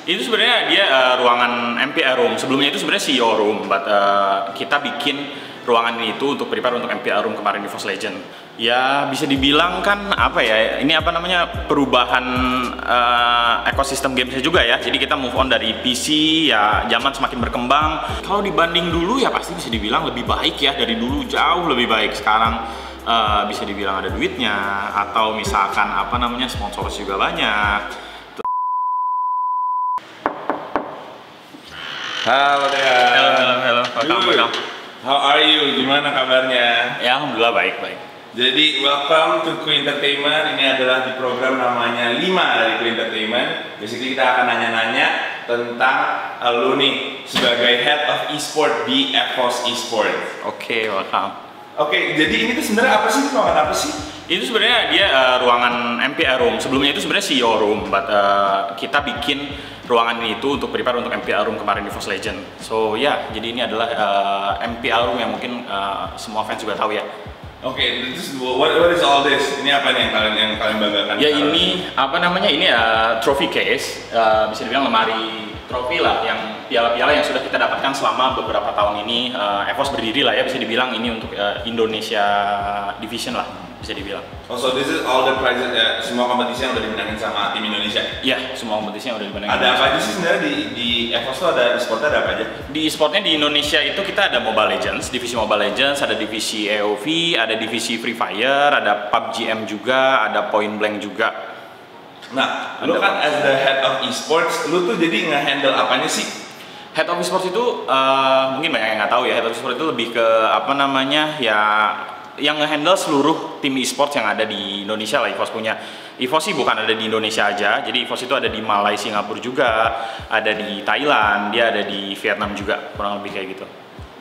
Itu sebenarnya dia ruangan MPL room. Sebelumnya itu sebenarnya CEO room, but kita bikin ruangan ini itu untuk prepare untuk MPL room kemarin di EVOS Legend. Ya bisa dibilang kan apa ya, ini apa namanya perubahan ekosistem gamesnya juga ya. Jadi kita move on dari PC, ya zaman semakin berkembang. Kalau dibanding dulu ya pasti bisa dibilang lebih baik ya, dari dulu jauh lebih baik. Sekarang bisa dibilang ada duitnya, atau misalkan apa namanya sponsor juga banyak. Halo Dea. Halo. Welcome. How are you? Gimana kabarnya? Ya alhamdulillah baik. Jadi welcome to Queen Entertainment. Ini adalah di program namanya 5 dari Queen Entertainment. Basically kita akan nanya-nanya tentang lu nih sebagai head of e-sport di EVOS Esports. Oke, welcome. Oke, jadi ini tuh sebenarnya apa sih? Ruangan apa sih? Itu sebenarnya dia ruangan MPL room. Sebelumnya itu sebenarnya CEO room, but kita bikin ruangan ini itu untuk prepare untuk MPL room kemarin di EVOS Legend. So ya, jadi ini adalah MPL room yang mungkin semua fans juga tahu ya. Oke, what is all this? Ini apa nih yang kalian banggakan? Ya ini apa namanya? Ini trophy case, bisa dibilang lemari trofi lah, yang piala-piala yang sudah kita dapatkan selama beberapa tahun ini. EVOS berdiri lah ya, bisa dibilang ini untuk Indonesia Division lah, bisa dibilang. Oh, so this is all the prizes, semua kompetisi yang udah dimenangin sama tim Indonesia? Iya, semua kompetisi yang udah dimenangin. Ada apa aja sih sebenarnya di EVOS tuh, ada e-sportnya ada apa aja? Di e-sportnya di Indonesia itu kita ada Mobile Legends, divisi Mobile Legends, ada divisi AOV, ada divisi Free Fire, ada PUBG M juga, ada Point Blank juga. Nah, lu kan as the head of esports, lu tuh jadi nge-handle apanya sih? Head of esports itu mungkin banyak yang nggak tahu ya. Head of esports itu lebih ke apa namanya ya, yang nge-handle seluruh tim esports yang ada di Indonesia lah. EVOS punya. EVOS sih bukan ada di Indonesia aja. Jadi EVOS itu ada di Malaysia, Singapura juga, ada di Thailand, dia ada di Vietnam juga, kurang lebih kayak gitu.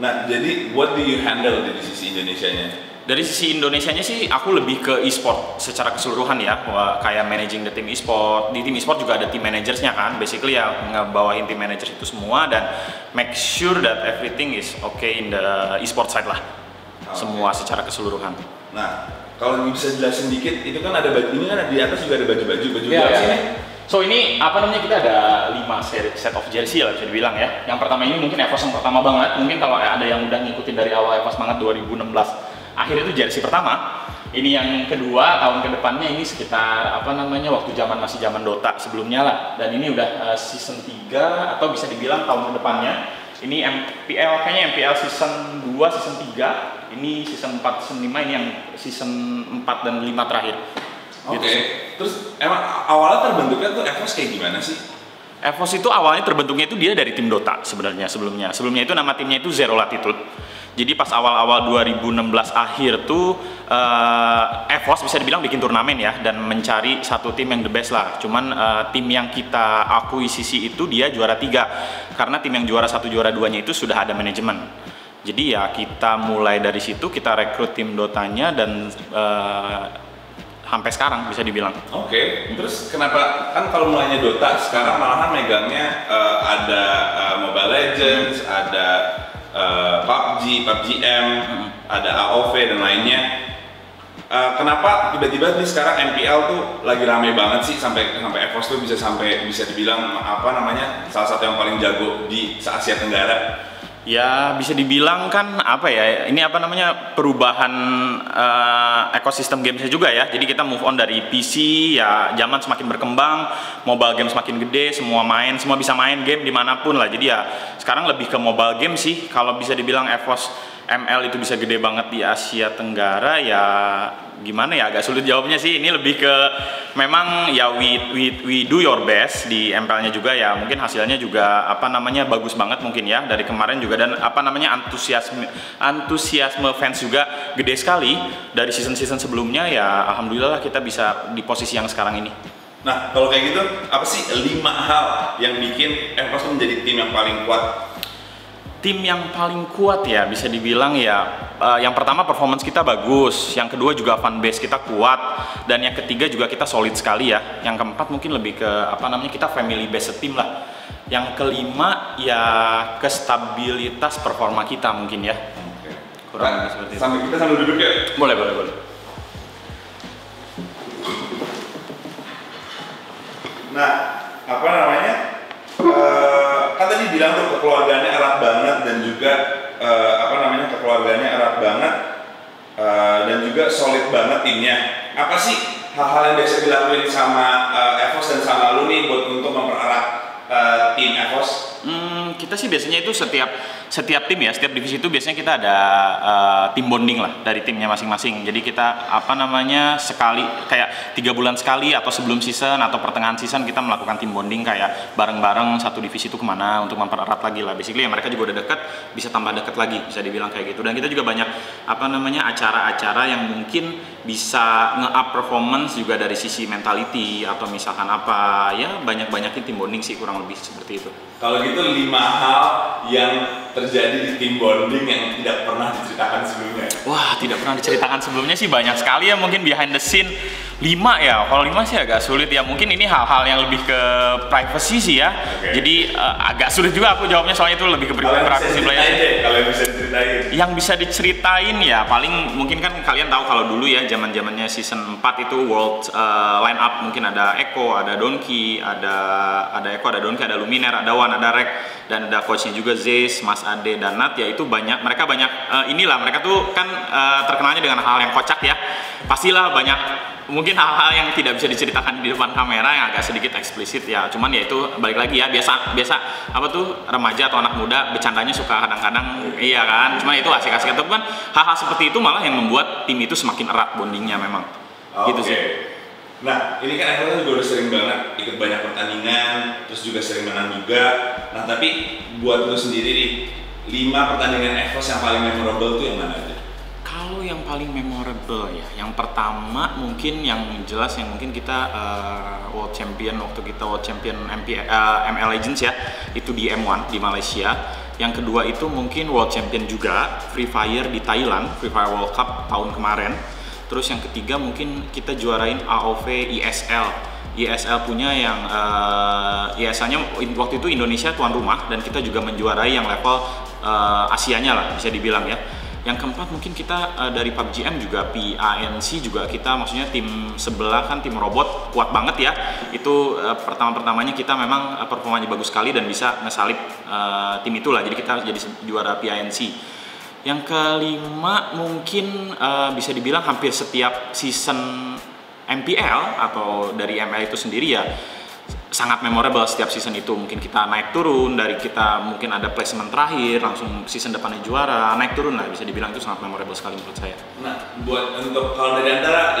Nah, jadi what do you handle dari sisi Indonesianya? Dari sisi Indonesianya sih aku lebih ke e-sport secara keseluruhan ya, kayak managing the team e-sport. Di tim e-sport juga ada team managersnya kan, basically ya ngebawahin team managers itu semua dan make sure that everything is okay in the e-sport side lah. Semua secara keseluruhan. Nah, kalau bisa jelasin dikit, itu kan ada baju, ini kan di atas juga ada baju-baju Ya, sini. So ini apa namanya, kita ada 5 set of jersey lah bisa dibilang ya. Yang pertama ini mungkin EVOS yang pertama banget, mungkin kalau ada yang udah ngikutin dari awal EVOS banget 2016 akhir itu jersey pertama. Ini yang kedua, tahun kedepannya ini sekitar apa namanya, waktu masih zaman Dota sebelumnya lah. Dan ini udah season 3 atau bisa dibilang tahun kedepannya. Ini MPL, kayaknya MPL season 2, season 3. Ini season 4, season 5, ini yang season 4 dan 5 terakhir. Oke. Gitu. Terus emang awalnya terbentuknya tuh EVOS kayak gimana sih? EVOS itu awalnya terbentuknya itu dia dari tim Dota sebenarnya sebelumnya. Sebelumnya itu nama timnya itu Zero Latitude. Jadi pas awal-awal 2016 akhir tuh EVOS bisa dibilang bikin turnamen ya dan mencari satu tim yang the best lah. Cuman tim yang kita akuisisi itu dia juara 3 karena tim yang juara 1 juara 2-nya itu sudah ada manajemen. Jadi ya kita mulai dari situ, kita rekrut tim Dotanya dan sampai sekarang bisa dibilang. Oke. Terus kenapa kan kalau mulainya Dota, sekarang malahan megangnya ada Mobile Legends, ada PUBG M, ada AOV dan lainnya. Kenapa tiba-tiba nih sekarang MPL tuh lagi rame banget sih sampai EVOS tuh bisa dibilang apa namanya salah satu yang paling jago di Asia Tenggara? Ya bisa dibilang kan apa ya, ini apa namanya perubahan ekosistem gamesnya juga ya. Jadi kita move on dari PC, ya zaman semakin berkembang, mobile game semakin gede, semua bisa main game dimanapun lah. Jadi ya sekarang lebih ke mobile game sih. Kalau bisa dibilang EVOS ML itu bisa gede banget di Asia Tenggara, ya gimana ya, agak sulit jawabnya sih. Ini lebih ke memang ya we do your best di MPL-nya juga ya. Mungkin hasilnya juga apa namanya bagus banget mungkin ya dari kemarin juga, dan apa namanya antusiasme fans juga gede sekali dari season sebelumnya ya. Alhamdulillah kita bisa di posisi yang sekarang ini. Nah, kalau kayak gitu, apa sih 5 hal yang bikin EVOS menjadi tim yang paling kuat? Tim yang paling kuat ya bisa dibilang ya, yang pertama performance kita bagus, yang kedua juga fan base kita kuat, dan yang ketiga juga kita solid sekali ya. Yang keempat mungkin lebih ke apa namanya, kita family based team lah. Yang kelima ya kestabilitas performa kita mungkin ya. Oke. Kurang lebih seperti itu. Sambil duduk ya? Boleh. Nah, apa namanya? bilang tuh kekeluargaannya erat banget dan juga kekeluargaannya erat banget dan juga solid banget timnya. Apa sih hal-hal yang biasa dilakuin sama EVOS dan sama lu nih buat untuk mempererat tim EVOS? Kita sih biasanya itu setiap tim ya, setiap divisi itu biasanya kita ada tim bonding lah dari timnya masing-masing. Jadi kita sekali kayak 3 bulan sekali atau sebelum season atau pertengahan season kita melakukan tim bonding kayak bareng-bareng satu divisi itu kemana untuk mempererat lagi lah. Basically ya mereka juga udah dekat, bisa tambah dekat lagi, bisa dibilang kayak gitu. Dan kita juga banyak acara-acara yang mungkin bisa nge-up performance juga dari sisi mentality atau misalkan banyak-banyakin tim bonding sih, kurang lebih seperti itu. Kalau gitu 5 hal yang terjadi di tim bonding yang tidak pernah diceritakan sebelumnya. Wah, tidak pernah diceritakan sebelumnya sih banyak sekali ya, mungkin behind the scene 5 ya. Kalau 5 sih agak sulit ya, mungkin ini hal-hal yang lebih ke privacy sih ya. Okay. Jadi agak sulit juga aku jawabnya, soalnya itu lebih ke privacy player. Kalau bisa diceritain. Yang bisa diceritain ya paling mungkin kan kalian tahu kalau dulu ya zaman-zamannya season 4 itu world line up mungkin ada Eko, ada Donkey, ada Eko, ada Donkey, ada Luminer, ada Wan, ada Rek, dan ada coachnya juga Zeus, Mas Ade, dan Nat. Ya itu mereka banyak mereka tuh kan terkenalnya dengan hal yang kocak ya. Pastilah banyak mungkin hal-hal yang tidak bisa diceritakan di depan kamera yang agak sedikit eksplisit ya. Cuman ya itu balik lagi ya, biasa remaja atau anak muda bercandanya suka kadang-kadang iya kan. Cuman itu asik-asik, tapi kan hal-hal seperti itu malah yang membuat tim itu semakin erat bondingnya memang. Gitu sih. Nah, ini kan Evo juga udah sering banget ikut banyak pertandingan, terus juga sering menang juga. Nah, tapi buat lu sendiri nih, 5 pertandingan EVOS yang paling memorable tuh yang mana aja? Kalau yang paling memorable ya, yang pertama mungkin yang jelas yang mungkin kita World Champion waktu kita World Champion ML Legends ya, itu di M1 di Malaysia. Yang kedua itu mungkin World Champion juga Free Fire di Thailand, Free Fire World Cup tahun kemarin. Terus yang ketiga mungkin kita juarain AOV ISL punya yang ISL-nya waktu itu Indonesia tuan rumah, dan kita juga menjuarai yang level Asianya lah bisa dibilang ya. Yang keempat mungkin kita dari PUBG M juga PANC juga kita, maksudnya tim sebelah kan tim robot kuat banget ya. Itu pertama-pertamanya kita memang performanya bagus sekali dan bisa ngesalip tim itulah. Jadi kita jadi juara PANC. Yang kelima mungkin bisa dibilang hampir setiap season MPL atau dari ML itu sendiri ya sangat memorable. Setiap season itu mungkin kita naik turun, dari kita mungkin ada placement terakhir langsung season depannya juara, naik turun lah, bisa dibilang itu sangat memorable sekali menurut saya. Nah, untuk kalau dari antara 5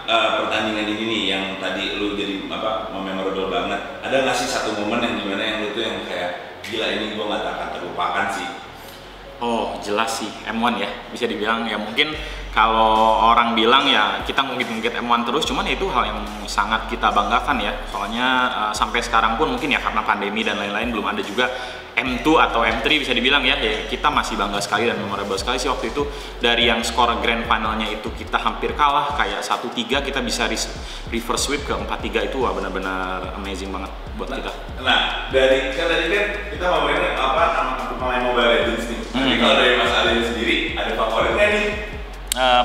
pertandingan ini nih yang tadi lu jadi memorable banget, ada nggak sih satu momen yang dimana yang lu tuh yang kayak gila ini gua nggak akan terlupakan sih? Oh jelas sih M1 ya, bisa dibilang ya, mungkin kalau orang bilang ya kita ngungkit-ngungkit M1 terus, cuman itu hal yang sangat kita banggakan ya. Soalnya sampai sekarang pun mungkin ya karena pandemi dan lain-lain belum ada juga M2 atau M3 bisa dibilang ya kita masih bangga sekali dan memorable sekali sih waktu itu. Dari yang skor grand finalnya itu kita hampir kalah kayak 1-3, kita bisa reverse sweep ke 4-3, itu wah benar-benar amazing banget buat kita. Nah, tadi kan kita ngomongin pemain Mobile Legends nih. Tapi kalau dari Mas Ade sendiri ada favoritnya nih?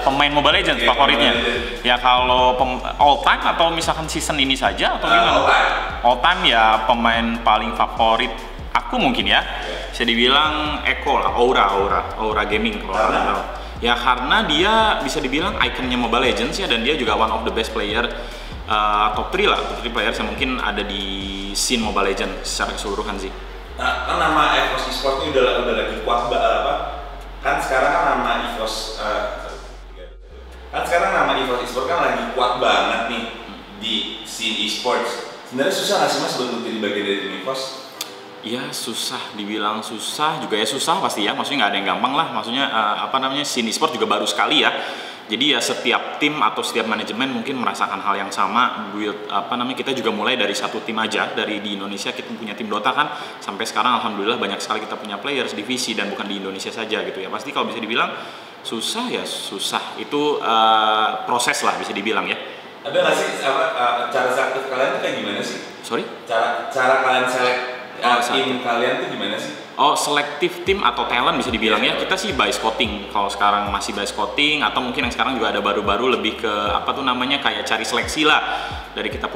Pemain Mobile Legends favoritnya? Ya kalau all time atau misalkan season ini saja atau gimana? All time ya pemain paling favorit aku mungkin ya, bisa dibilang Eko lah, Aura Gaming kalau orang tahu. Ya karena dia bisa dibilang ikonnya Mobile Legends ya, dan dia juga one of the best player, top 3 lah, top 3 players yang mungkin ada di scene Mobile Legends secara keseluruhan sih. Nah, kan nama EVOS Esports ini udah lagi kuat kan sekarang kan nama EVOS Esports kan lagi kuat banget nih di scene esports. Sebenarnya susah nggak sih Mas untuk jadi bagian dari tim EVOS? Ya susah, dibilang susah juga ya susah pasti ya, maksudnya nggak ada yang gampang lah, maksudnya scene e-sport juga baru sekali ya. Jadi ya setiap tim atau setiap manajemen mungkin merasakan hal yang sama. Kita juga mulai dari satu tim aja, dari di Indonesia kita punya tim Dota kan, sampai sekarang alhamdulillah banyak sekali kita punya players divisi, dan bukan di Indonesia saja gitu ya. Pasti kalau bisa dibilang susah ya susah, itu proses lah bisa dibilang ya. Ada nggak sih cara selektif kalian itu kayak gimana sih? Sorry? Cara kalian select tim kalian tuh gimana sih? Oh, selektif tim atau talent bisa dibilang ya. Kita sih by scouting. Kalau sekarang masih by scouting, atau mungkin yang sekarang juga ada baru-baru lebih ke apa tuh namanya, kayak cari seleksi lah. Dari kita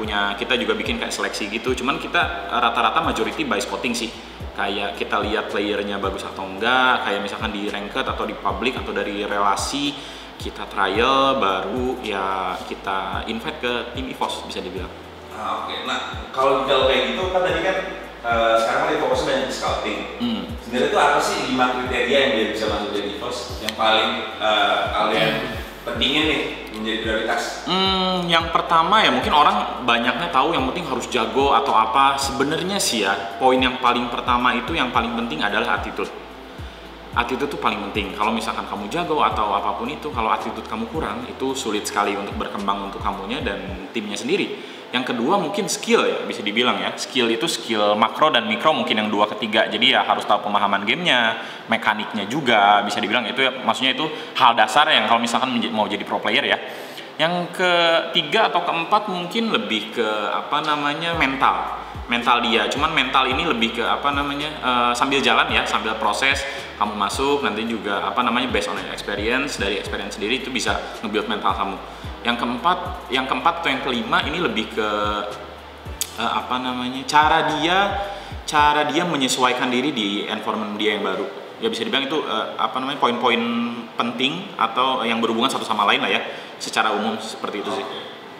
juga bikin kayak seleksi gitu. Cuman kita rata-rata majority by scouting sih. Kayak kita lihat playernya bagus atau enggak, kayak misalkan di ranked atau di public atau dari relasi, kita trial baru ya kita invite ke tim EVOS bisa dibilang. Oke. Nah, kalau kayak gitu kan tadi kan sekarang lagi fokusnya banyak di scouting. Sebenarnya itu apa sih 5 kriteria yang dia bisa masuk jadi EVOS yang paling kalian pentingin nih menjadi prioritas? Yang pertama ya mungkin orang banyaknya tahu yang penting harus jago atau apa. Sebenarnya sih ya, poin yang paling pertama itu yang paling penting adalah attitude. Attitude itu paling penting. Kalau misalkan kamu jago atau apapun itu, kalau attitude kamu kurang, itu sulit sekali untuk berkembang untuk kamunya dan timnya sendiri. Yang kedua mungkin skill ya, bisa dibilang ya. Skill itu skill makro dan mikro mungkin yang 2 ketiga. Jadi ya harus tahu pemahaman gamenya, mekaniknya juga bisa dibilang itu ya, maksudnya itu hal dasar yang kalau misalkan mau jadi pro player ya. Yang ketiga atau keempat mungkin lebih ke apa namanya mental dia. Cuman mental ini lebih ke apa namanya sambil jalan ya, sambil proses kamu masuk nanti juga apa namanya based on experience, dari experience sendiri itu bisa nge-build mental kamu. Yang keempat atau yang kelima ini lebih ke apa namanya cara dia menyesuaikan diri di environment dia yang baru. Ya bisa dibilang itu apa namanya poin-poin penting atau yang berhubungan satu sama lain lah ya, secara umum seperti itu sih.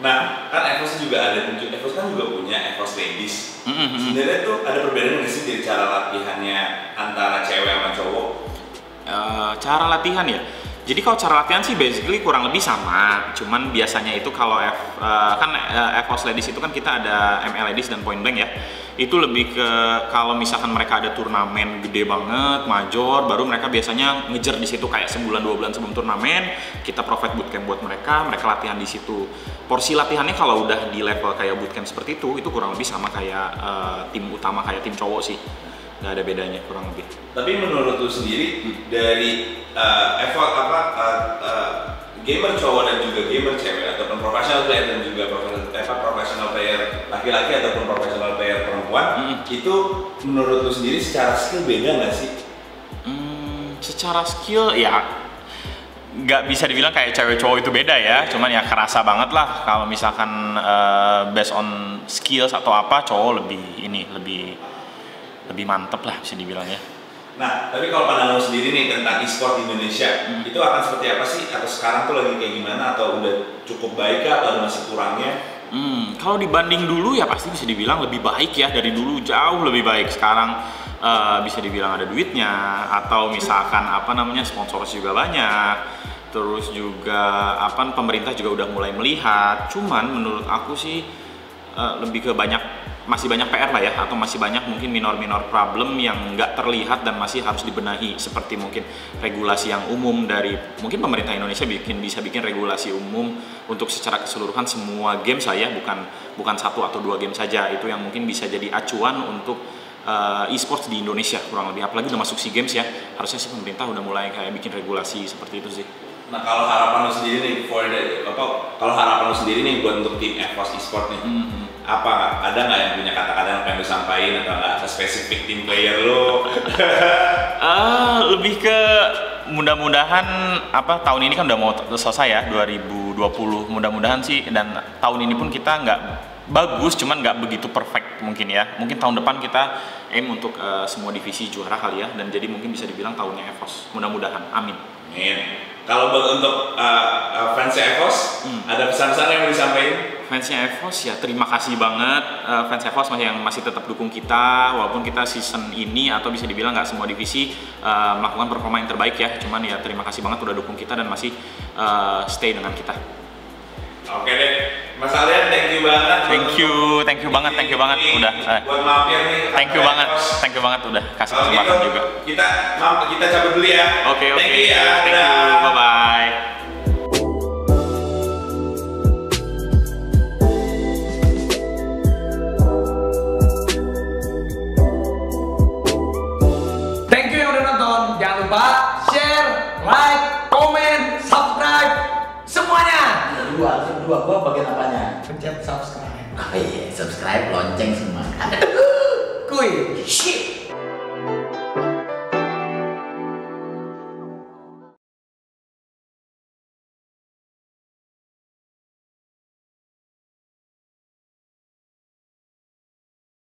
Nah, kan EVOS juga ada, EVOS kan juga punya EVOS Ladies. Sebenarnya tuh ada perbedaan nggak sih dari cara latihannya antara cewek sama cowok? Cara latihan ya. Jadi kalau cara latihan sih basically kurang lebih sama. Cuman biasanya itu kalau EVOS Ladies itu kan kita ada ML Ladies dan Point Blank ya. Itu lebih ke kalau misalkan mereka ada turnamen gede banget, major, baru mereka biasanya ngejar di situ kayak sebulan 2 bulan sebelum turnamen, kita provide bootcamp buat mereka latihan di situ. Porsi latihannya kalau udah di level kayak bootcamp seperti itu kurang lebih sama kayak tim utama kayak tim cowok sih. Nggak ada bedanya kurang lebih. Tapi menurut lu sendiri dari gamer cowok dan juga gamer cewek ataupun professional player dan juga professional player laki-laki ataupun professional player perempuan itu menurut lu sendiri secara skill beda nggak sih? Secara skill ya nggak bisa dibilang kayak cewek cowok itu beda ya, cuman ya kerasa banget lah kalau misalkan based on skills atau apa cowok lebih mantep lah bisa dibilang ya. Nah, tapi kalau pandangan lo sendiri nih tentang e-sport di Indonesia, itu akan seperti apa sih? Atau sekarang tuh lagi kayak gimana? Atau udah cukup baik atau masih kurangnya? Kalau dibanding dulu ya pasti bisa dibilang lebih baik ya, dari dulu jauh lebih baik. Sekarang bisa dibilang ada duitnya, atau misalkan apa namanya sponsor juga banyak. Terus juga pemerintah juga udah mulai melihat. Cuman menurut aku sih lebih ke masih banyak PR lah ya, atau masih banyak mungkin minor problem yang nggak terlihat dan masih harus dibenahi, seperti mungkin regulasi yang umum dari mungkin pemerintah Indonesia bisa bikin regulasi umum untuk secara keseluruhan semua game saya, bukan 1 atau 2 game saja. Itu yang mungkin bisa jadi acuan untuk e-sports di Indonesia kurang lebih, apalagi udah masuk SEA Games ya, harusnya sih pemerintah udah mulai kayak bikin regulasi seperti itu sih. Nah, kalau harapan lo sendiri nih buat untuk tim EVOS eSport nih, ada nggak yang punya kata-kata yang pengen lo sampaikan atau nggak ke spesifik tim player lo? Lebih ke mudah-mudahan tahun ini kan udah mau selesai ya 2020, mudah-mudahan sih, dan tahun ini pun kita nggak bagus, cuman nggak begitu perfect mungkin ya. Mungkin tahun depan kita aim untuk semua divisi juara kali ya, dan jadi mungkin bisa dibilang tahunnya EVOS, mudah-mudahan, amin. Kalau untuk fansnya EVOS, ada pesan-pesan yang mau disampaikan? Fansnya EVOS ya terima kasih banget, fans EVOS yang masih tetap dukung kita walaupun kita season ini atau bisa dibilang nggak semua divisi melakukan performa yang terbaik ya. Cuman ya terima kasih banget udah dukung kita dan masih stay dengan kita. Oke deh, Mas Aldian, thank you banget. Thank you banget udah. Buat mampir nih. Thank you banget udah kasih kesempatan juga. Kita cabut dulu ya. Oke. Thank you ya. Thank you. Bye bye. Thank you yang udah nonton. Jangan lupa share, like, komen, subscribe semuanya. Kedua, gua bagian apanya? Pencet subscribe. Oh iya, subscribe, lonceng